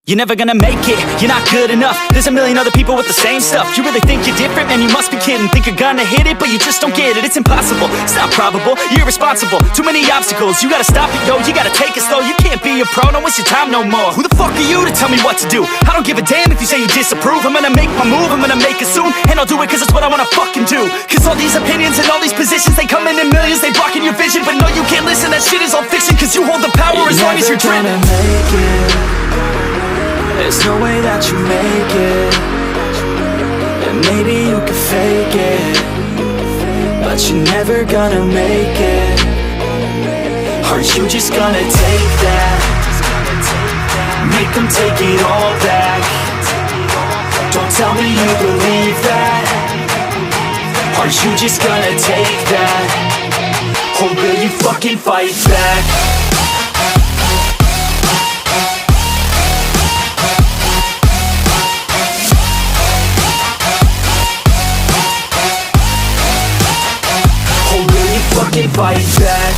You're never gonna make it, you're not good enough. There's a million other people with the same stuff. You really think you're different? Man, you must be kidding. Think you're gonna hit it, but you just don't get it. It's impossible, it's not probable, you're irresponsible. Too many obstacles, you gotta stop it, yo. You gotta take it slow, you can't be a pro. Don't waste your time no more. Who the fuck are you to tell me what to do? I don't give a damn if you say you disapprove. I'm gonna make my move, I'm gonna make it soon. And I'll do it cause it's what I wanna fucking do. Cause all these opinions and all these positions, they come in millions, they blocking your vision. But no, you can't listen, that shit is all fiction. Cause you hold the power as long as you're dreaming. There's no way that you make it. And maybe you can fake it, but you're never gonna make it. Aren't you just gonna take that? Make them take it all back. Don't tell me you believe that. Aren't you just gonna take that? Or will you fucking fight back? Fucking fight back.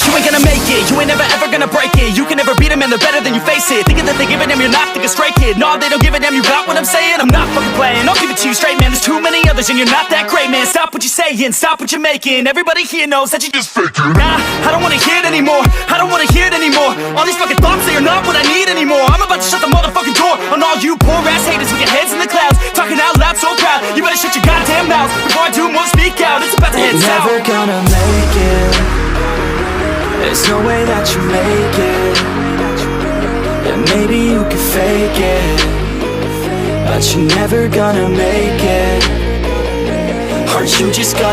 You ain't gonna make it, you ain't never ever gonna break it. You can never beat them and they're better than you face it. Thinking that they give a damn, you're not thinking straight, kid. No, they don't give a damn, you got what I'm saying? I'm not fucking playing, I'll give it to you straight, man. There's too many others and you're not that great, man. Stop what you're saying, stop what you're making. Everybody here knows that you just faking. Nah, I don't wanna hear it anymore, I don't wanna hear it anymore. All these fucking thoughts, they are not what I need anymore. I'm about to shut the motherfucking door on all you poor ass haters with your heads in the clouds, talking out loud so proud. You better shut your goddamn mouth before I do more speak out. It's about to head south. You're never gonna make it. There's no way that you make it. And maybe you can fake it, but you're never gonna make it. Aren't you just gonna